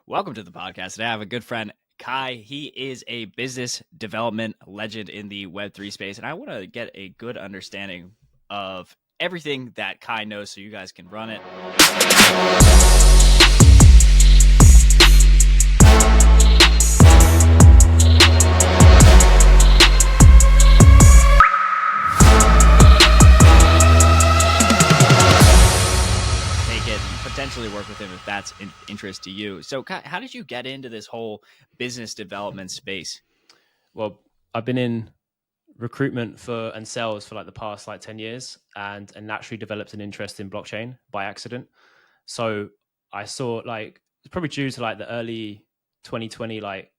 Welcome to the podcast. Today I have a good friend, Kai. He is a business development legend in the Web3 space, and I want to get a good understanding of everything that Kai knows so you guys can run it. Potentially work with him if that's in interest to you. So Kai, how did you get into this whole business development space? Well, I've been in recruitment and sales for like the past 10 years and naturally developed an interest in blockchain by accident. So I saw it's probably due to the early 2020, I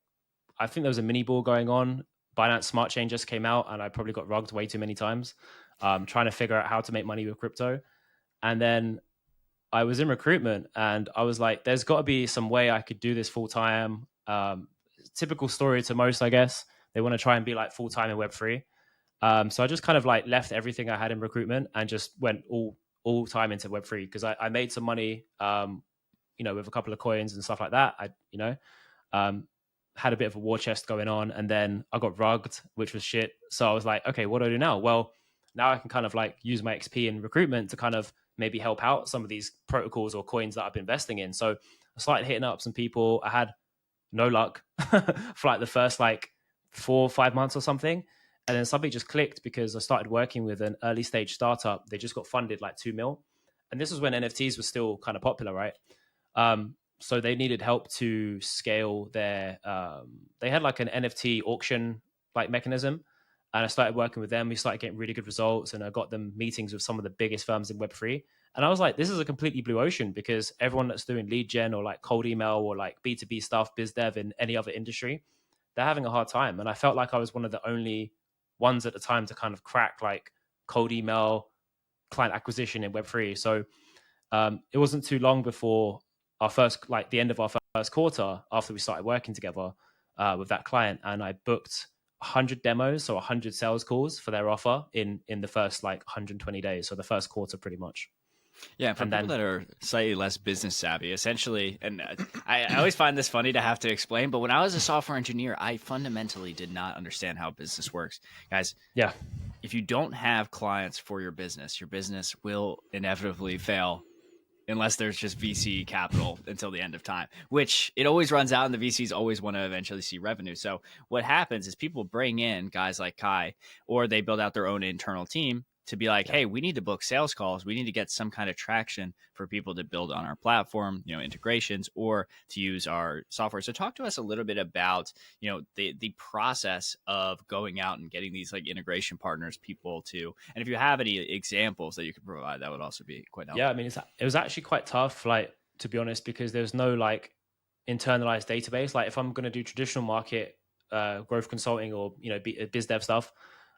think there was a mini ball going on. Binance Smart Chain just came out and I probably got rugged way too many times trying to figure out how to make money with crypto. And then I was in recruitment and I was like, there's got to be some way I could do this full time. Typical story to most, I guess. They want to try and be full time in Web3. So I just kind of left everything I had in recruitment and just went all time into Web3 because I made some money, with a couple of coins and stuff like that. I had a bit of a war chest going on and then I got rugged, which was shit. So I was like, okay, what do I do now? Well, now I can kind of use my XP in recruitment to kind of maybe help out some of these protocols or coins that I've been investing in. So I started hitting up some people. I had no luck for the first 4 or 5 months or something. And then something just clicked because I started working with an early stage startup. They just got funded $2 million. And this was when NFTs were still kind of popular, right? So they needed help to scale their, they had an NFT auction mechanism. And I started working with them. We started getting really good results and I got them meetings with some of the biggest firms in Web3. And I was like, this is a completely blue ocean because everyone that's doing lead gen or cold email or B2B stuff, biz dev in any other industry, they're having a hard time. And I felt like I was one of the only ones at the time to kind of crack cold email client acquisition in Web3. So it wasn't too long before our first, the end of our first quarter after we started working together with that client. And I booked 100 demos, so 100 sales calls for their offer in the first 120 days. So the first quarter pretty much. Yeah, for people that are slightly less business savvy, essentially, and I always find this funny to have to explain, but when I was a software engineer, I fundamentally did not understand how business works. Guys, yeah, if you don't have clients for your business will inevitably fail unless there's just VC capital until the end of time, which it always runs out and the VCs always want to eventually see revenue. So what happens is people bring in guys like Kai, or they build out their own internal team to be like, hey, we need to book sales calls. We need to get some kind of traction for people to build on our platform, integrations or to use our software. So talk to us a little bit about, the process of going out and getting these integration partners, people to, and if you have any examples that you could provide, that would also be quite helpful. Yeah, I mean, it was actually quite tough, to be honest, because there's no internalized database. If I'm going to do traditional market growth consulting or, biz dev stuff,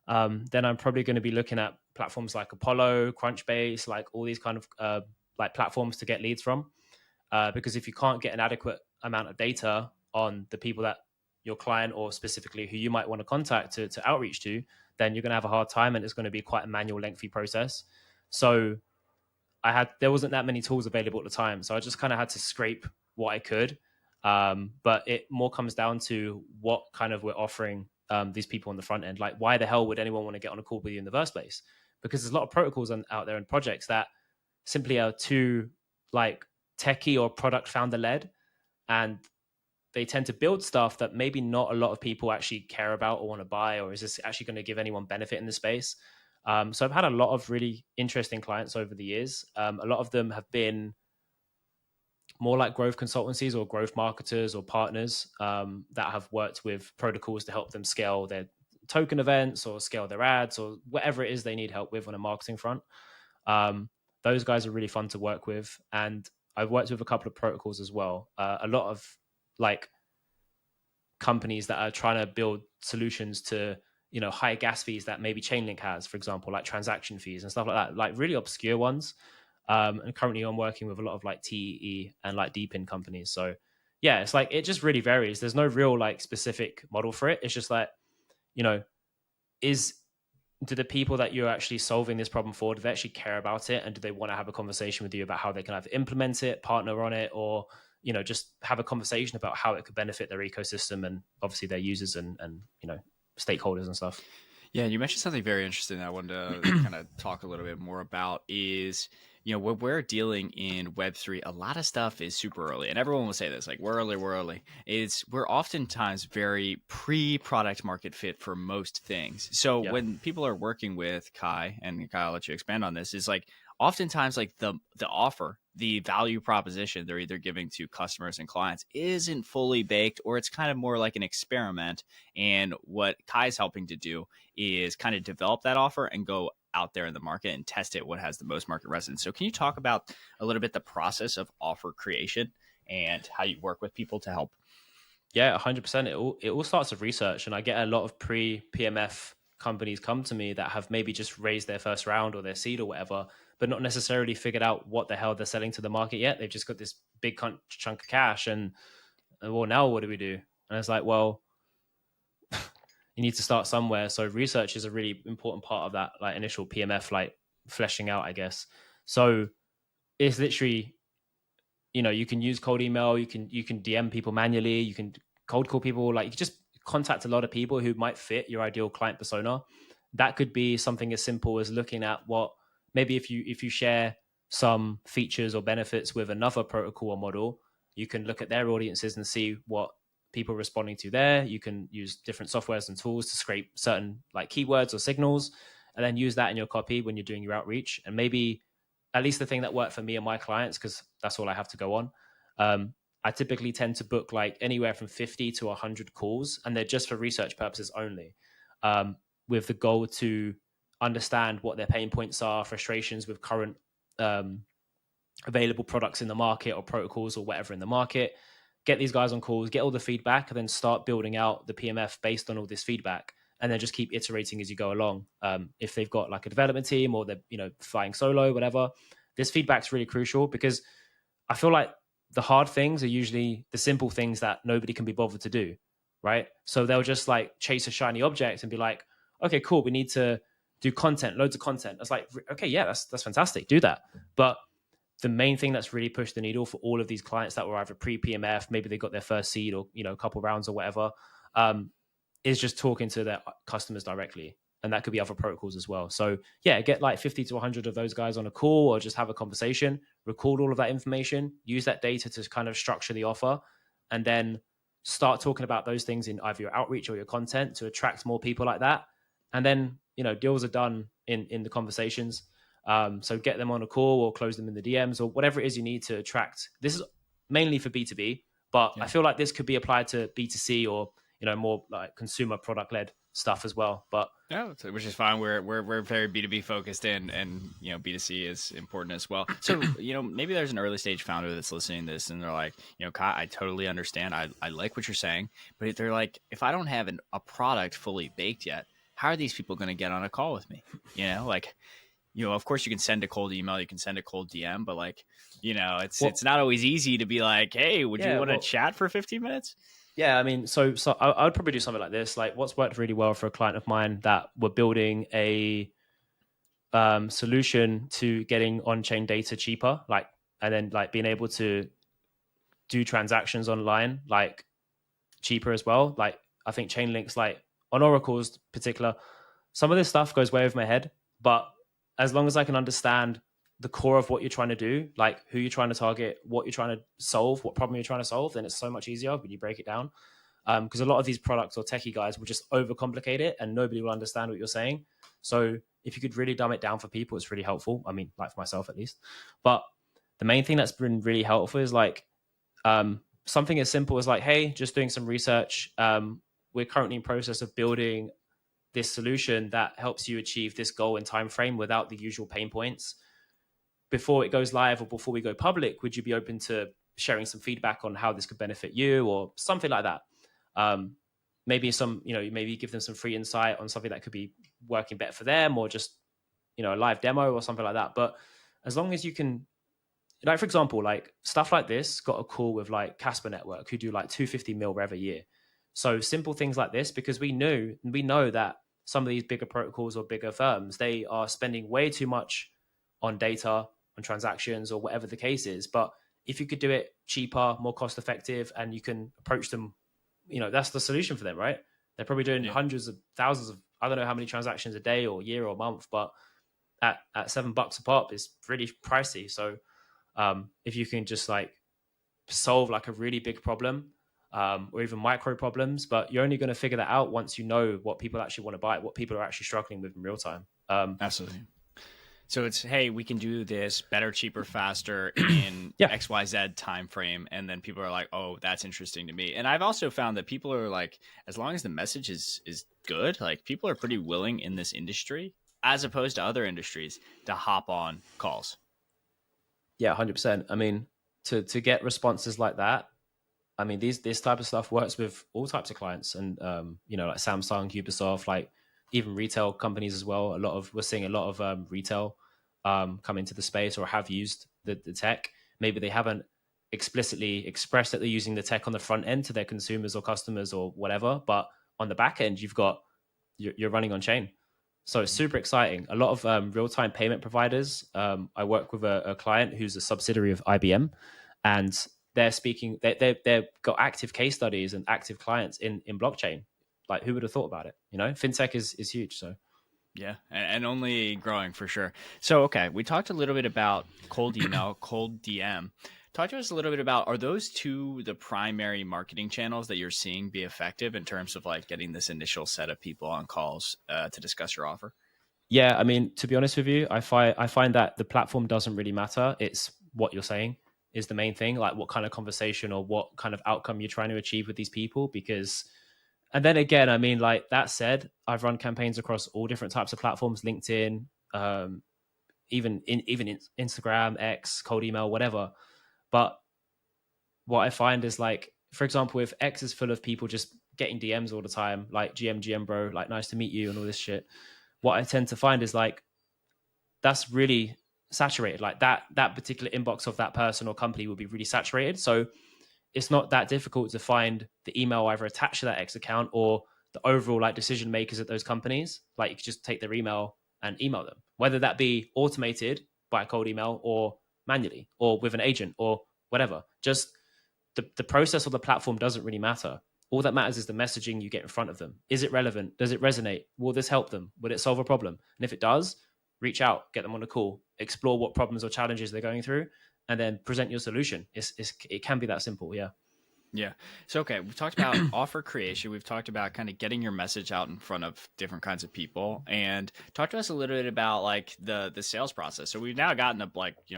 then I'm probably going to be looking at platforms like Apollo, Crunchbase, all these kind of platforms to get leads from. Because if you can't get an adequate amount of data on the people that your client or specifically who you might want to contact to outreach to, then you're going to have a hard time and it's going to be quite a manual, lengthy process. So there wasn't that many tools available at the time. So I just kind of had to scrape what I could. But it more comes down to what kind of we're offering these people on the front end. Why the hell would anyone want to get on a call with you in the first place? Because there's a lot of protocols out there and projects that simply are too techie or product founder led, and they tend to build stuff that maybe not a lot of people actually care about or want to buy, or is this actually going to give anyone benefit in the space? So I've had a lot of really interesting clients over the years. A lot of them have been more like growth consultancies or growth marketers or partners that have worked with protocols to help them scale their token events or scale their ads or whatever it is they need help with on a marketing front. Those guys are really fun to work with. And I've worked with a couple of protocols as well. A lot of companies that are trying to build solutions to, high gas fees that maybe Chainlink has, for example, transaction fees and stuff like that, really obscure ones. And currently I'm working with a lot of TEE and DePIN companies. So yeah, it's it just really varies. There's no real specific model for it. It's just do the people that you're actually solving this problem for, do they actually care about it? And do they want to have a conversation with you about how they can either implement it, partner on it, or just have a conversation about how it could benefit their ecosystem and obviously their users and stakeholders and stuff. Yeah, you mentioned something very interesting that I wanted to kind of talk a little bit more about is, when we're dealing in Web3, a lot of stuff is super early. And everyone will say this, like, we're early. We're oftentimes very pre-product market fit for most things. So when people are working with Kai, and Kai, I'll let you expand on this, is like, oftentimes like the offer, the value proposition they're either giving to customers and clients isn't fully baked, or it's kind of more like an experiment. And what Kai's helping to do is kind of develop that offer and go out there in the market and test it, what has the most market resonance. So can you talk about a little bit the process of offer creation and how you work with people to help? Yeah, 100%. It all starts with research. And I get a lot of pre-PMF companies come to me that have maybe just raised their first round or their seed or whatever, but not necessarily figured out what the hell they're selling to the market yet. They've just got this big chunk of cash and, well, now what do we do? And it's like, well, you need to start somewhere. So research is a really important part of that, like initial PMF, like fleshing out, I guess. So it's literally, you can use cold email, you can DM people manually, you can cold call people, like you can just contact a lot of people who might fit your ideal client persona. That could be something as simple as looking at what, maybe if you share some features or benefits with another protocol or model, you can look at their audiences and see what people are responding to there. You can use different softwares and tools to scrape certain like keywords or signals, and then use that in your copy when you're doing your outreach. And maybe at least the thing that worked for me and my clients, because that's all I have to go on. I typically tend to book like anywhere from 50 to 100 calls, and they're just for research purposes only, with the goal to understand what their pain points are, frustrations with current available products in the market or protocols or whatever in the market. Get these guys on calls, get all the feedback, and then start building out the PMF based on all this feedback, and then just keep iterating as you go along. If they've got like a development team or they're flying solo, whatever, this feedback's really crucial, because I feel like the hard things are usually the simple things that nobody can be bothered to do, right? So they'll just like chase a shiny object and be like, okay, cool, we need to do content, loads of content. It's like, okay, yeah, that's fantastic, do that. But the main thing that's really pushed the needle for all of these clients that were either pre-PMF, maybe they got their first seed or a couple rounds or whatever, is just talking to their customers directly. And that could be other protocols as well. So yeah, get like 50 to 100 of those guys on a call, or just have a conversation, record all of that information, use that data to kind of structure the offer, and then start talking about those things in either your outreach or your content to attract more people like that. And then, deals are done in the conversations. So get them on a call or close them in the DMs or whatever it is you need to attract. This is mainly for B2B, but I feel like this could be applied to B2C or, more like consumer product led stuff as well. But yeah, which is fine. We're very B2B focused, and B2C is important as well. So maybe there's an early stage founder that's listening to this and they're like, Kai, I totally understand. I like what you're saying, but they're like, if I don't have a product fully baked yet, how are these people going to get on a call with me? Of course you can send a cold email, you can send a cold DM, but it's not always easy to be like, hey, would you want to chat for 15 minutes? Yeah, I mean, so I would probably do something like this. Like, what's worked really well for a client of mine that were building a solution to getting on-chain data cheaper, and then being able to do transactions online, cheaper as well. Like, I think Chainlink's on Oracle's particular, some of this stuff goes way over my head, but as long as I can understand the core of what you're trying to do, like who you're trying to target, what you're trying to solve, what problem you're trying to solve, then it's so much easier when you break it down. Because a lot of these products or techie guys will just overcomplicate it and nobody will understand what you're saying. So if you could really dumb it down for people, it's really helpful. I mean, for myself at least. But the main thing that's been really helpful is something as simple as hey, just doing some research. We're currently in process of building this solution that helps you achieve this goal and time frame without the usual pain points. Before it goes live or before we go public, would you be open to sharing some feedback on how this could benefit you or something like that? Maybe maybe give them some free insight on something that could be working better for them, or just, a live demo or something like that. But as long as you can, for example, stuff like this, got a call with Casper Network, who do 250 mil rev a year. So simple things like this, because we know that some of these bigger protocols or bigger firms, they are spending way too much on data, on transactions, or whatever the case is. But if you could do it cheaper, more cost effective, and you can approach them, that's the solution for them, right? They're probably doing hundreds of thousands of, I don't know how many transactions a day or year or month, but at $7 a pop is really pricey. So if you can just like solve like a really big problem, or even micro problems, but you're only going to figure that out once you know what people actually want to buy, what people are actually struggling with in real time. Absolutely. So it's, hey, we can do this better, cheaper, faster in XYZ time frame, and then people are like, oh, that's interesting to me. And I've also found that people are like, as long as the message is good, like people are pretty willing in this industry, as opposed to other industries, to hop on calls. Yeah, 100%. I mean, to get responses like that, I mean, this type of stuff works with all types of clients, and like Samsung, Ubisoft, like even retail companies as well. We're seeing a lot of retail come into the space or have used the tech. Maybe they haven't explicitly expressed that they're using the tech on the front end to their consumers or customers or whatever, but on the back end, you're running on chain. So it's super exciting. A lot of real-time payment providers. I work with a client who's a subsidiary of IBM, and they've got active case studies and active clients in blockchain. Like, who would have thought about it? Fintech is huge. So yeah, and only growing for sure. So, okay, we talked a little bit about cold email, cold DM. Talk to us a little bit about, are those two the primary marketing channels that you're seeing be effective in terms of like getting this initial set of people on calls to discuss your offer? Yeah, I mean, to be honest with you, I find that the platform doesn't really matter. It's what you're saying is the main thing, like what kind of conversation or what kind of outcome you're trying to achieve with these people. Because, and then again, I mean, like that said, I've run campaigns across all different types of platforms, LinkedIn, even Instagram, X, cold email, whatever. But what I find is, like, for example, if X is full of people just getting DMs all the time, like GM bro, like nice to meet you and all this shit, what I tend to find is like, that's really saturated. Like that particular inbox of that person or company will be really saturated. So it's not that difficult to find the email either attached to that X account or the overall like decision makers at those companies. Like you could just take their email and email them, whether that be automated by a cold email or manually or with an agent or whatever. Just the process or the platform doesn't really matter. All that matters is the messaging you get in front of them. Is it relevant? Does it resonate? Will this help them? Will it solve a problem? And if it does, reach out, get them on a call, explore what problems or challenges they're going through, and then present your solution. It can be that simple. Yeah. Yeah. So, okay, we've talked about offer creation. We've talked about kind of getting your message out in front of different kinds of people, and talk to us a little bit about like the sales process. So we've now gotten a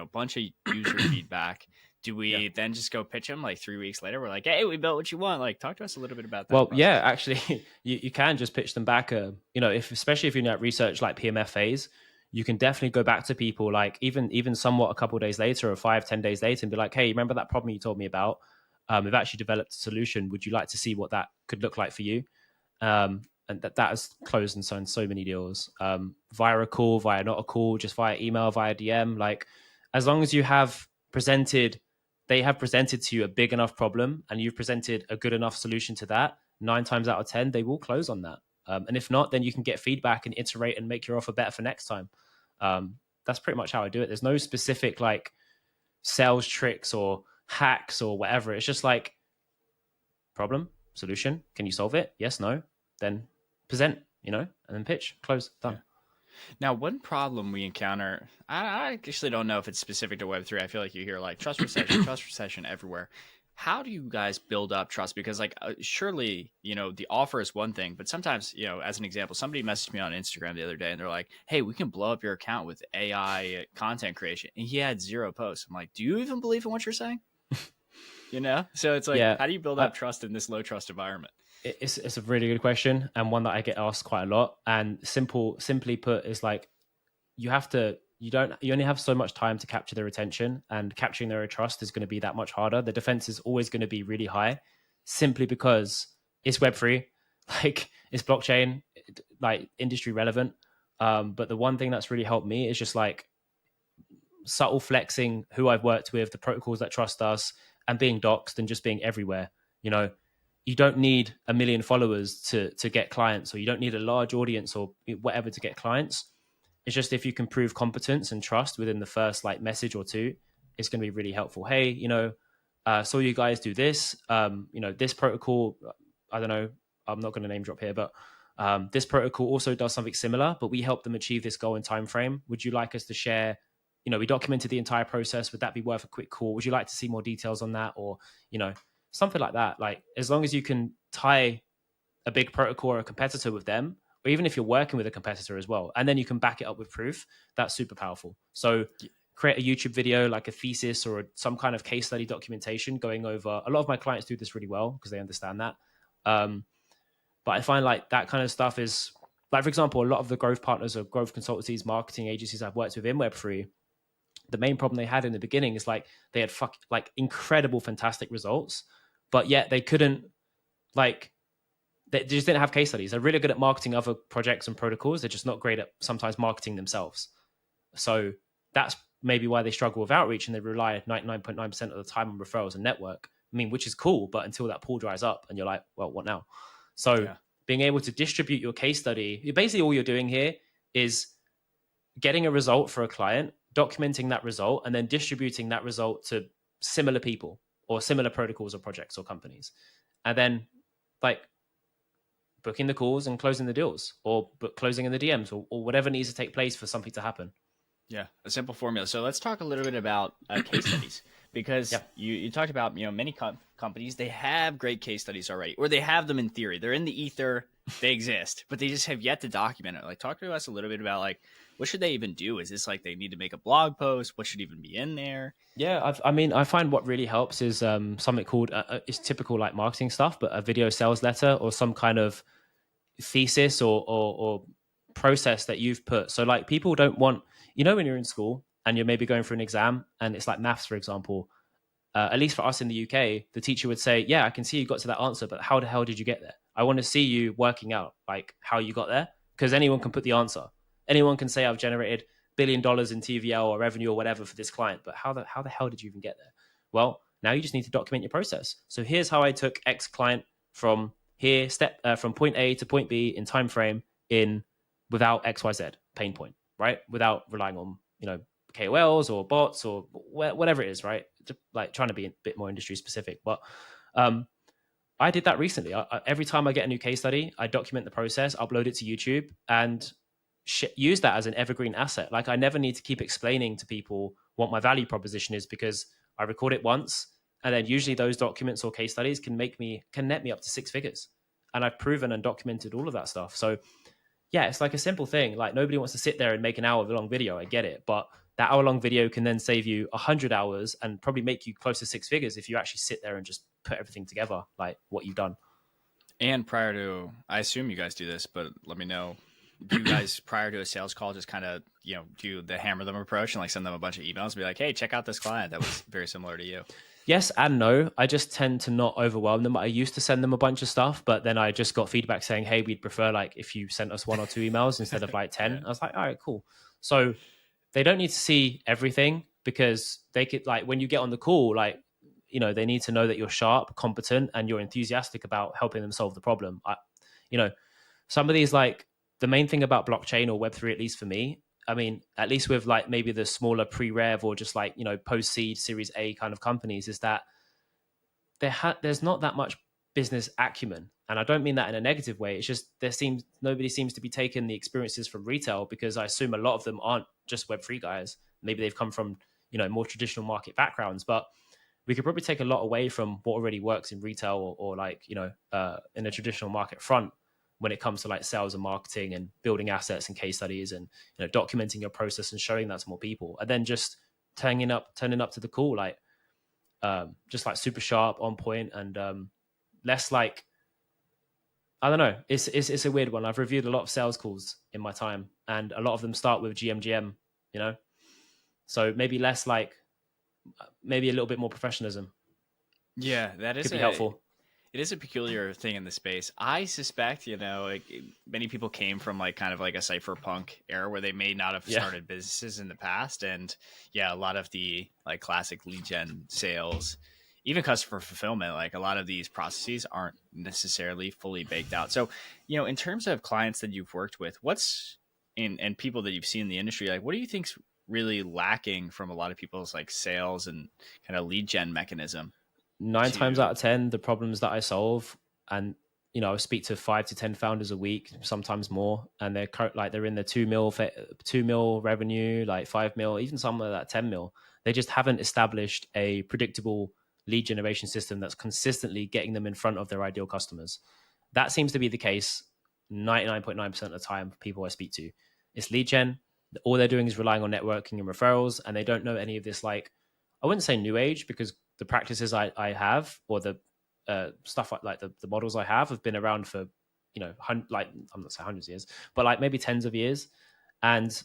bunch of user feedback. Do we then just go pitch them like 3 weeks later? We're like, hey, we built what you want. Like, talk to us a little bit about that. Well, yeah, actually, you can just pitch them back. Especially if you're in that research like PMF phase, you can definitely go back to people like even somewhat a couple of days later or 5-10 days later and be like, hey, remember that problem you told me about? We've actually developed a solution. Would you like to see what that could look like for you? And that has closed and signed so many deals via a call, via not a call, just via email, via DM. Like, as long as you have they have presented to you a big enough problem and you've presented a good enough solution to that, 9 times out of 10, they will close on that. And if not, then you can get feedback and iterate and make your offer better for next time. That's pretty much how I do it. There's no specific like sales tricks or hacks or whatever. It's just like problem, solution. Can you solve it? Yes, no. Then present, and then pitch, close, done. Yeah. Now, one problem we encounter, I actually don't know if it's specific to Web3. I feel like you hear like trust recession everywhere. How do you guys build up trust? Because like, surely, the offer is one thing, but sometimes, as an example, somebody messaged me on Instagram the other day and they're like, hey, we can blow up your account with AI content creation. And he had 0 posts. I'm like, do you even believe in what you're saying? So it's like, how do you build up trust in this low trust environment? It's a really good question, and one that I get asked quite a lot. And simply put, is like, you only have so much time to capture their attention, and capturing their trust is going to be that much harder. The defense is always going to be really high, simply because it's Web3, like it's blockchain, like industry relevant. But the one thing that's really helped me is just like subtle flexing who I've worked with, the protocols that trust us, and being doxed and just being everywhere. You don't need 1 million followers to get clients, or you don't need a large audience or whatever to get clients. It's just if you can prove competence and trust within the first like message or two, it's going to be really helpful. Hey, saw you guys do this, this protocol, I don't know, I'm not going to name drop here, but this protocol also does something similar, but we help them achieve this goal and time frame. Would you like us to share, we documented the entire process. Would that be worth a quick call? Would you like to see more details on that? Or, something like that. Like, as long as you can tie a big protocol or a competitor with them, or even if you're working with a competitor as well, and then you can back it up with proof, that's super powerful. So create a YouTube video, like a thesis or some kind of case study documentation going over. A lot of my clients do this really well because they understand that. But I find like that kind of stuff is, like, for example, a lot of the growth partners or growth consultancies, marketing agencies I've worked with in Web3, the main problem they had in the beginning is like they had incredible, fantastic results, but yet they couldn't, like, they just didn't have case studies. They're really good at marketing other projects and protocols. They're just not great at sometimes marketing themselves. So that's maybe why they struggle with outreach, and they rely 99.9% of the time on referrals and network. I mean, which is cool, but until that pool dries up and you're like, well, what now? So being able to distribute your case study, basically all you're doing here is getting a result for a client, documenting that result, and then distributing that result to similar people or similar protocols or projects or companies. And then like booking the calls and closing the deals, or closing in the DMs, or whatever needs to take place for something to happen. Yeah, a simple formula. So let's talk a little bit about case studies, because you talked about, many companies, they have great case studies already, or they have them in theory. They're in the ether, they exist, but they just have yet to document it. Like, talk to us a little bit about, like, what should they even do? Is this like they need to make a blog post? What should even be in there? Yeah, I find what really helps is something called, it's typical like marketing stuff, but a video sales letter or some kind of thesis or process that you've put. So like, people don't want, when you're in school and you're maybe going for an exam and it's like maths, for example, at least for us in the UK, the teacher would say, yeah, I can see you got to that answer, but how the hell did you get there? I want to see you working out like how you got there, because anyone can put the answer. Anyone can say I've generated $1 billion in TVL or revenue or whatever for this client, but how the hell did you even get there? Well, now you just need to document your process. So here's how I took X client from here, from point A to point B in time frame without XYZ pain point, right? Without relying on, KOLs or bots or whatever it is, right? Just like trying to be a bit more industry specific. But I did that recently. Every time I get a new case study, I document the process, upload it to YouTube, and use that as an evergreen asset. Like, I never need to keep explaining to people what my value proposition is, because I record it once, and then usually those documents or case studies can net me up to 6 figures. And I've proven and documented all of that stuff. So yeah, it's like a simple thing. Like, nobody wants to sit there and make an hour-long video. I get it. But that hour-long video can then save you 100 hours and probably make you close to 6 figures if you actually sit there and just put everything together, like what you've done. And prior to, I assume you guys do this, but let me know, do you guys prior to a sales call just kind of, do the hammer them approach and like send them a bunch of emails and be like, hey, check out this client that was very similar to you? Yes and no. I just tend to not overwhelm them. I used to send them a bunch of stuff, but then I just got feedback saying, hey, we'd prefer like if you sent us 1 or 2 emails instead of like 10. I was like, all right, cool. So they don't need to see everything, because they could, like, when you get on the call, like, they need to know that you're sharp, competent, and you're enthusiastic about helping them solve the problem. Some of these, like, the main thing about blockchain or Web3, at least for me, I mean, at least with like maybe the smaller pre-rev or just like, post-seed Series A kind of companies, is that there's not that much business acumen. And I don't mean that in a negative way. It's just nobody seems to be taking the experiences from retail, because I assume a lot of them aren't just Web3 guys. Maybe they've come from, more traditional market backgrounds, but we could probably take a lot away from what already works in retail or like, in a traditional market front, when it comes to like sales and marketing and building assets and case studies and, documenting your process and showing that to more people, and then just turning up to the call, like, just like super sharp, on point, and less like, I don't know. It's a weird one. I've reviewed a lot of sales calls in my time, and a lot of them start with GM, so maybe less like, maybe a little bit more professionalism. Yeah, that is could be helpful. It is a peculiar thing in the space. I suspect, many people came from like kind of like a cypherpunk era where they may not have started businesses in the past. And yeah, a lot of the like classic lead gen sales, even customer fulfillment, like a lot of these processes aren't necessarily fully baked out. So, in terms of clients that you've worked with, and people that you've seen in the industry, like, what do you think's really lacking from a lot of people's like sales and kind of lead gen mechanism. 9 times out of 10, the problems that I solve, and I speak to 5 to 10 founders a week, sometimes more, and they're in the 2 mil revenue, like 5 mil, even some of that 10 mil. They just haven't established a predictable lead generation system that's consistently getting them in front of their ideal customers. That seems to be the case 99.9% of the time for people I speak to. It's lead gen. All they're doing is relying on networking and referrals, and they don't know any of this, like, I wouldn't say new age, because the practices I have, or the stuff like the models I have been around for, like, I'm not saying hundreds of years, but like maybe tens of years. And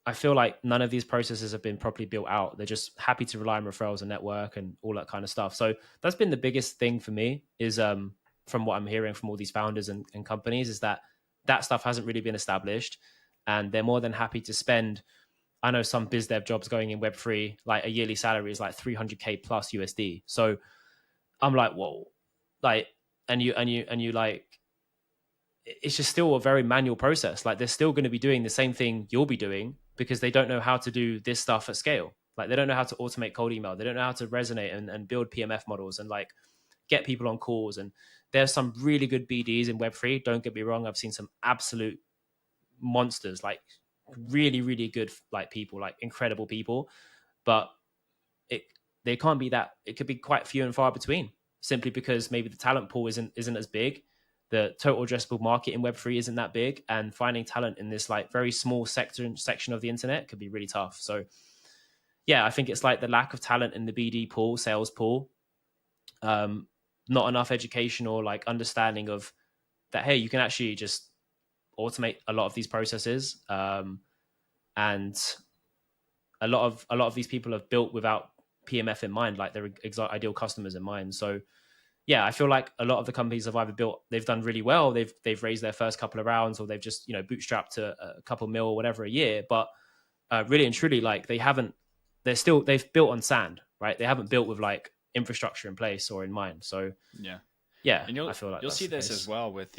I feel like none of these processes have been properly built out. They're just happy to rely on referrals and network and all that kind of stuff. So that's been the biggest thing for me, is from what I'm hearing from all these founders and companies, is that stuff hasn't really been established, and they're more than happy to spend. I know some biz dev jobs going in Web3, like a yearly salary is like 300K plus USD. So I'm like, whoa, like, and you like, it's just still a very manual process. Like, they're still going to be doing the same thing you'll be doing, because they don't know how to do this stuff at scale. Like, they don't know how to automate cold email. They don't know how to resonate and build PMF models and like get people on calls. And there's some really good BDs in Web3. Don't get me wrong. I've seen some absolute monsters, like really, really good, like people, like incredible people, but they can't be that. It could be quite few and far between, simply because maybe the talent pool isn't as big. The total addressable market in Web3 isn't that big, and finding talent in this like very small section of the internet could be really tough. So yeah, I think it's like the lack of talent in the BD pool, sales pool, not enough education or like understanding of that, hey, you can actually just automate a lot of these processes, and a lot of these people have built without PMF in mind, like their ideal customers in mind. So yeah, I feel like a lot of the companies have either they've done really well, they've raised their first couple of rounds, or they've just bootstrapped to a couple mil or whatever a year, but really and truly, like, they've built on sand, right? They haven't built with like infrastructure in place or in mind. So yeah, and I feel like you'll see this as well with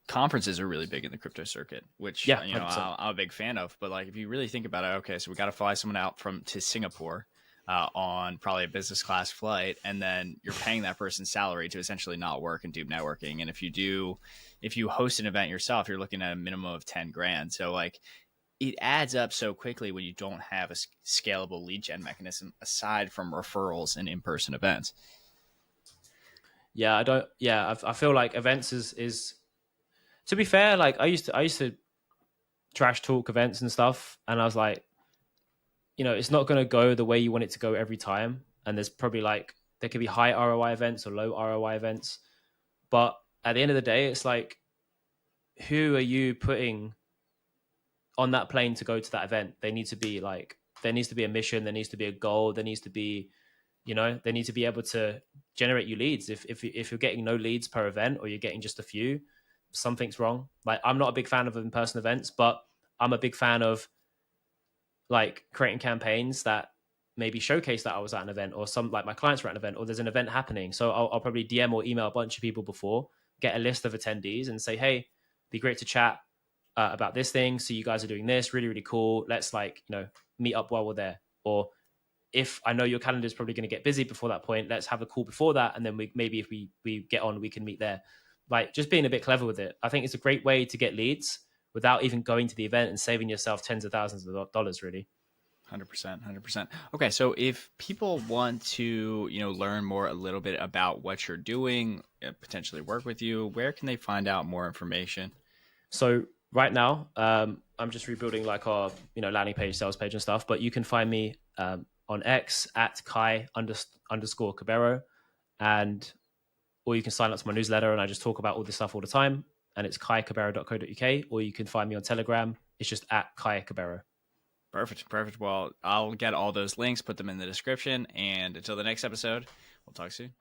conferences are really big in the crypto circuit, which yeah, I'm a big fan of. But like, if you really think about it, okay, so we got to fly someone out to Singapore on probably a business class flight, and then you're paying that person's salary to essentially not work and do networking. And if you host an event yourself, you're looking at a minimum of 10 grand. So like, it adds up so quickly when you don't have a scalable lead gen mechanism aside from referrals and in-person events. Yeah, I feel like events is to be fair, like I used to trash talk events and stuff, and I was like, it's not going to go the way you want it to go every time. And there's probably like, there could be high ROI events or low ROI events, but at the end of the day, it's like, who are you putting on that plane to go to that event? There needs to be a mission, there needs to be a goal, there needs to be, they need to be able to generate you leads. If you're getting no leads per event, or you're getting just a few, something's wrong. Like, I'm not a big fan of in-person events, but I'm a big fan of like creating campaigns that maybe showcase that I was at an event, or some, like, my clients were at an event, or there's an event happening. So I'll probably DM or email a bunch of people before, get a list of attendees and say, hey, be great to chat about this thing. So you guys are doing this, really, really cool. Let's like, meet up while we're there. Or if I know your calendar is probably going to get busy before that point, let's have a call before that. And then maybe if we get on, we can meet there. Like, just being a bit clever with it. I think it's a great way to get leads without even going to the event and saving yourself tens of thousands of dollars, really. 100%. Okay, so if people want to, learn more a little bit about what you're doing, potentially work with you, where can they find out more information? So right now, I'm just rebuilding like our, landing page, sales page and stuff, but you can find me on X at Kai__ Cabero, or you can sign up to my newsletter, and I just talk about all this stuff all the time, and it's kaicabero.co.uk, or you can find me on Telegram. It's just at Kai Cabero. Perfect. Well, I'll get all those links, put them in the description, and until the next episode, we'll talk soon.